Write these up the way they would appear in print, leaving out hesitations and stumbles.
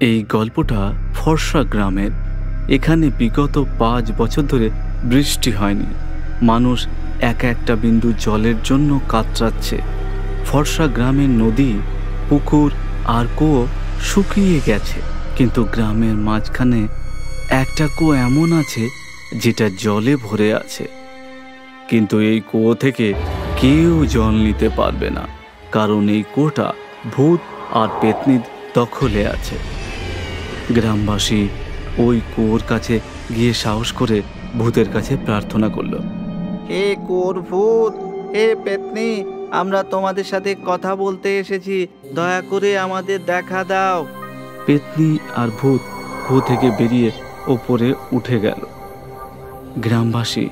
এই গল্পটা ফর্সা গ্রামের। এখানে বিগত 5 বছর ধরে বৃষ্টি হয়নি। মানুষ একটা বিন্দু জলের জন্য কাতরাচ্ছে। ফর্সা গ্রামের নদী, পুকুর আর কুয়ো শুকিয়ে গেছে, কিন্তু গ্রামের মাঝখানে একটা কুয়ো এমন আছে যেটা জলে ভরে আছে। কিন্তু এই কুয়ো থেকে কেউ জল নিতে পারবে না, কারণ এই কুয়োটা ভূত আর পেতনির দখলে আছে। গ্রামবাসী ওই কুয়োর কাছে গিয়ে সাহস করে ভূতের কাছে প্রার্থনা করল। হে কুয়োর ভূত, হে পেতনি, আমরা তোমাদের সাথে কথা বলতে এসেছি, দয়া করে আমাদের দেখা দাও। পেতনি আর ভূত কুয়ো থেকে বেরিয়ে ওপরে উঠে গেল। গ্রামবাসী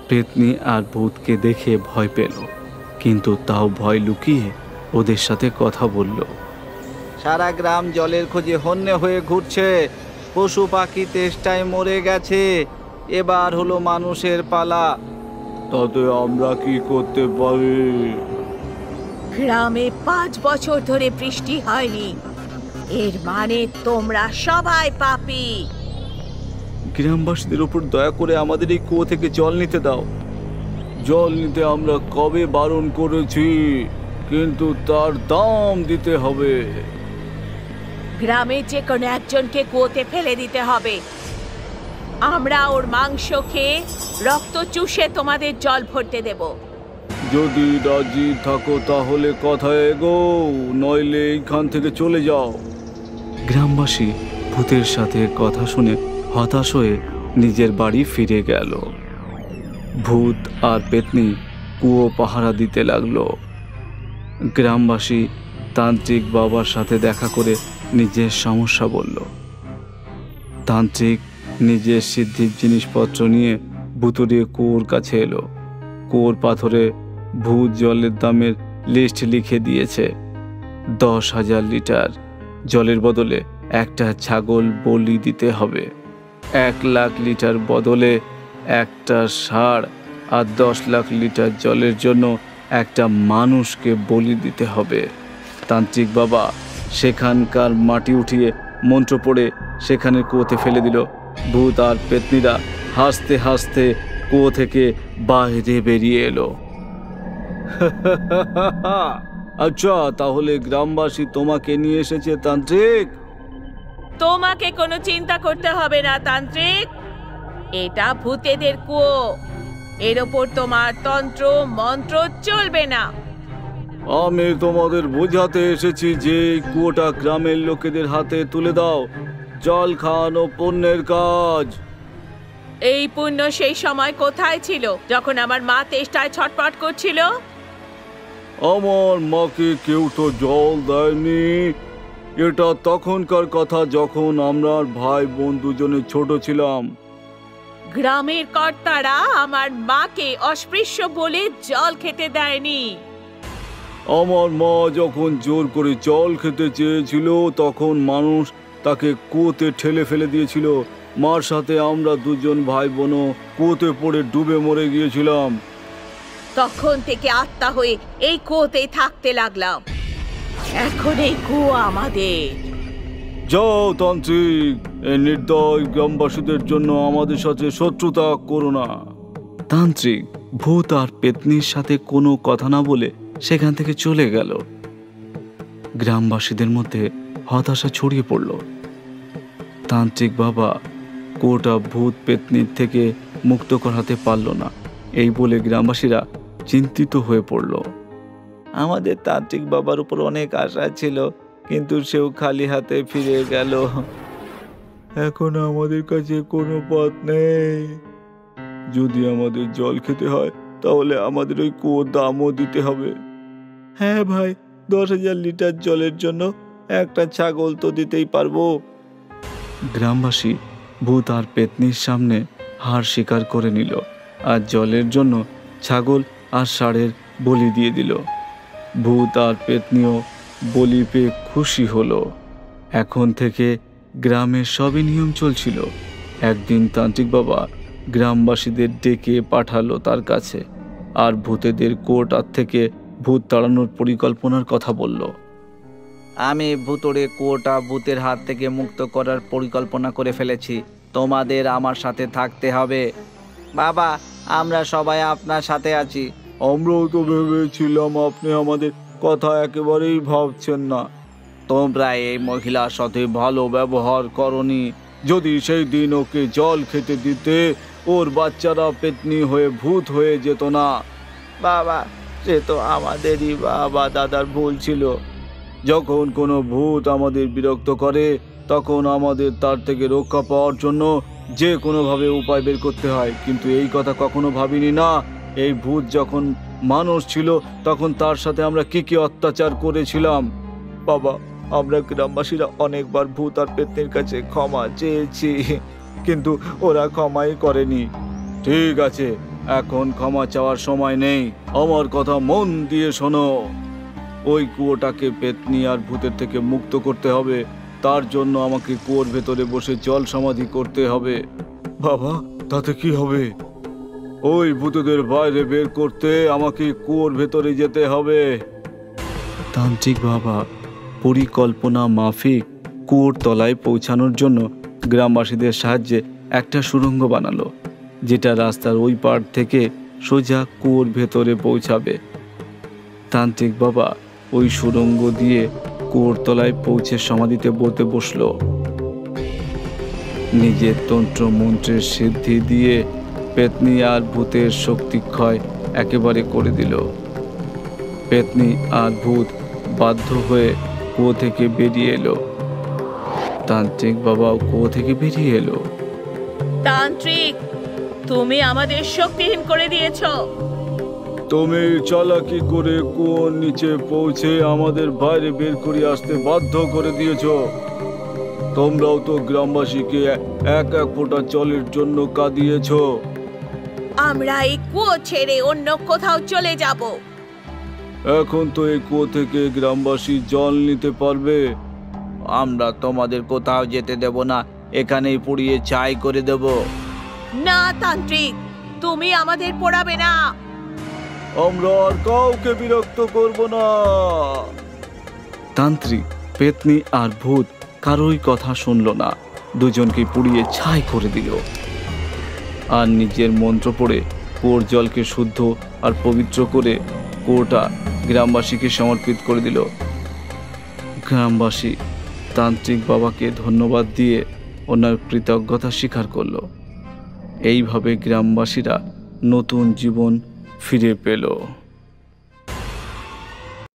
পেতনি আর ভূতকে দেখে ভয় পেল, কিন্তু তাও ভয় লুকিয়ে ওদের সাথে কথা বলল। সারা গ্রাম জলের খোঁজে হন্যে হয়ে ঘুরছে, পশু পাখি তেষ্টায় মরে গেছে, এবার হলো মানুষের পালা। তাতে আমরা কি করতে পারি? গ্রামে 5 বছর ধরে বৃষ্টি হয়নি, এর মানে তোমরা সবাই পাপী। গ্রামবাসীদের উপর দয়া করে আমাদের এই কুয়ো থেকে জল নিতে দাও। জল নিতে আমরা কবে বারণ করেছি, কিন্তু তার দাম দিতে হবে। গ্রামে যে কোনো একজনকে কুয়োতে ফেলে দিতে হবে। আমরা ওর মাংস খেয়ে রক্ত চুষে তোমাদের জল ভরতে দেব। যদি রাজি থাকো তাহলে কথা এগো, নইলে এইখান থেকে চলে যাও। গ্রামবাসী ভূতের সাথে কথা শুনে হতাশ হয়ে নিজের বাড়ি ফিরে গেল। ভূত আর পেতনি কুয়ো পাহারা দিতে লাগলো। গ্রামবাসী তান্ত্রিক বাবার সাথে দেখা করে নিজের সমস্যা বলল। তান্ত্রিক নিজের সিদ্ধির জিনিসপত্র নিয়ে ভুতুড়িয়ে কুয়োর কাছে এলো। কুয়োর পাথরে ভূত জলের দামের লিস্ট লিখে দিয়েছে। 10,000 লিটার জলের বদলে একটা ছাগল বলি দিতে হবে, 1 লাখ লিটার বদলে একটা ষাঁড়, আর 10 লাখ লিটার জলের জন্য একটা মানুষকে বলি দিতে হবে। তান্ত্রিক বাবা সেখানকার মাটি উঠিয়ে মন্ত্র পড়ে সেখানে কুয়োতে ফেলে দিল। ভূত আর পেতনিরা হাসতে হাসতে কুয়ো থেকে বাইরে বেরিয়ে এলো। আচ্ছা, তাহলে গ্রামবাসী তোমাকে নিয়ে এসেছে তান্ত্রিক? তোমাকে কোনো চিন্তা করতে হবে না তান্ত্রিক, এটা ভূতেদের কুয়ো, এর ওপর তোমার তন্ত্র মন্ত্র চলবে না। আমি তোমাদের বোঝাতে এসেছি যে কুয়োটা গ্রামের লোকেদের হাতে তুলে দাও। জল খাওয়ানো পুণ্যের কাজ। এই পুণ্য সেই সময় কোথায় ছিল যখন আমার মা তেষ্টায় ছটফট করছিল? আমার মাকে কেউ তো জল দেয়নি। এটা তখনকার কথা যখন আমরা ভাই বোন দুজনে ছোট ছিলাম। গ্রামের কর্তারা আমার মাকে অস্পৃশ্য বলে জল খেতে দেয়নি। আমার মা যখন জোর করে জল খেতে চেয়েছিল তখন মানুষ তাকে কুয়োতে ঠেলে ফেলে দিয়েছিল। মার সাথে আমরা দুজন ভাই বোনও কুয়োতে পড়ে ডুবে মরে গিয়েছিলাম। তখন থেকে আত্মা হয়ে এই কুয়োতেই থাকতে লাগলাম। এখন এই কুয়ো আমাদের। যাও তান্ত্রিক, এই নির্দয় গ্রামবাসীদের জন্য আমাদের সাথে শত্রুতা করো না। তান্ত্রিক ভূত আর পেতনির সাথে কোনো কথা না বলে সেখান থেকে চলে গেল। গ্রামবাসীদের মধ্যে হতাশা ছড়িয়ে পড়ল। তান্ত্রিক বাবা কুয়োটা ভূত পেতনির থেকে মুক্ত করাতে পারল না, এই বলে গ্রামবাসীরা চিন্তিত হয়ে পড়ল। আমাদের তান্ত্রিক বাবার উপর অনেক আশা ছিল, কিন্তু সেও খালি হাতে ফিরে গেল। এখন আমাদের কাছে কোনো পথ নেই। যদি আমাদের জল খেতে হয় তাহলে আমাদের ওই কুয়োর দামও দিতে হবে। হ্যাঁ ভাই, 10,000 লিটার জলের জন্য একটা ছাগল তো দিতেই পারবো। গ্রামবাসী ভূত আর পেতনির সামনে হার স্বীকার করে নিল, আর জলের জন্য ছাগল আর ষাঁড়ের বলি দিয়ে দিল। ভূত আর পেতনিও বলি পেয়ে খুশি হলো। এখন থেকে গ্রামের সবই নিয়ম চলছিল। একদিন তান্ত্রিক বাবা গ্রামবাসীদের ডেকে পাঠালো তার কাছে, আর ভূতেদের কোর্টার থেকে ভূত তাড়ানোর পরিকল্পনার কথা বলল। আমি ভুতুড়ে কুয়োটা ভূতের হাত থেকে মুক্ত করার পরিকল্পনা করে ফেলেছি। তোমাদের আমার সাথে থাকতে হবে। বাবা, আমরা সবাই আপনার সাথে আছি। আমরাও তো ভেবেছিলাম আপনি আমাদের কথা একেবারেই ভাবছেন না। তোমরা এই মহিলার সাথে ভালো ব্যবহার করনি। যদি সেই দিন ওকে জল খেতে দিতে, ওর বাচ্চারা পেতনি হয়ে ভূত হয়ে যেত না। বাবা, সে তো আমাদেরই বাবা দাদার ভুল ছিল। যখন কোনো ভূত আমাদের বিরক্ত করে, তখন আমাদের তার থেকে রক্ষা পাওয়ার জন্য যে কোনোভাবে উপায় বের করতে হয়। কিন্তু এই কথা কখনো ভাবিনি না, এই ভূত যখন মানুষ ছিল তখন তার সাথে আমরা কি কি অত্যাচার করেছিলাম। বাবা, আমরা গ্রামবাসীরা অনেকবার ভূত আর পেতনির কাছে ক্ষমা চেয়েছি, কিন্তু ওরা ক্ষমাই করেনি। ঠিক আছে, এখন ক্ষমা চাওয়ার সময় নেই। আমার কথা মন দিয়ে শোনো। ওই কুয়োটাকে পেতনি আর ভূতের থেকে মুক্ত করতে হবে। তার জন্য আমাকে কুয়োর ভেতরে বসে জল সমাধি করতে হবে। বাবা, তাতে কি হবে? ওই ভূতদের বাইরে বের করতে আমাকে কুয়োর ভেতরে যেতে হবে। তান্ত্রিক বাবা পরিকল্পনা মাফিক কুয়োর তলায় পৌঁছানোর জন্য গ্রামবাসীদের সাহায্যে একটা সুড়ঙ্গ বানালো, যেটা রাস্তার ওই পার থেকে সোজা কুয়োর ভেতরে পৌঁছাবে। তান্ত্রিক বাবা ওই সুড়ঙ্গ দিয়ে কুয়োর তলায় পৌঁছে সমাধিতে বসলো। নিজের তন্ত্র মন্ত্রের সিদ্ধি দিয়ে পেতনি আর ভূতের শক্তি ক্ষয় একেবারে করে দিল। পেতনি আর ভূত বাধ্য হয়ে কুয়ো থেকে বেরিয়ে এলো। তান্ত্রিক বাবাও কুয়ো থেকে বেরিয়ে এলো। তান্ত্রিক, তুমি আমাদের শক্তিহীন করে দিয়েছো। তুমি চালাকি করে কুয়োর নিচে পৌঁছে আমাদের বাইরে বের করে আসতে বাধ্য করে দিয়েছো। তোমরাও তো গ্রামবাসীকে এক এক ফোঁটা জলের জন্য কাঁদিয়েছো। আমরা এই কুয়ো ছেড়ে অন্য কোথাও চলে যাব। এখন তো এই কুয়ো থেকে গ্রামবাসী জল নিতে পারবে। আমরা তোমাদের কোথাও যেতে দেব না, এখানেই পুড়িয়ে ছাই করে দেব। না তান্ত্রিক, তুমি আমাদের পোড়াবে না। আমরা আর কাউকে বিরক্ত করব না। তান্ত্রিক, পেতনি আর ভূত কারোই কথা শুনল না। দুজনকে পুড়িয়ে ছাই করে দিল আর নিজের মন্ত্র পড়ে কুয়োর জলকে শুদ্ধ আর পবিত্র করে কুয়োটা গ্রামবাসীকে সমর্পিত করে দিল। গ্রামবাসী তান্ত্রিক বাবাকে ধন্যবাদ দিয়ে ওনার কৃতজ্ঞতা স্বীকার করল। এইভাবে গ্রামবাসীরা নতুন জীবন ফিরে পেল।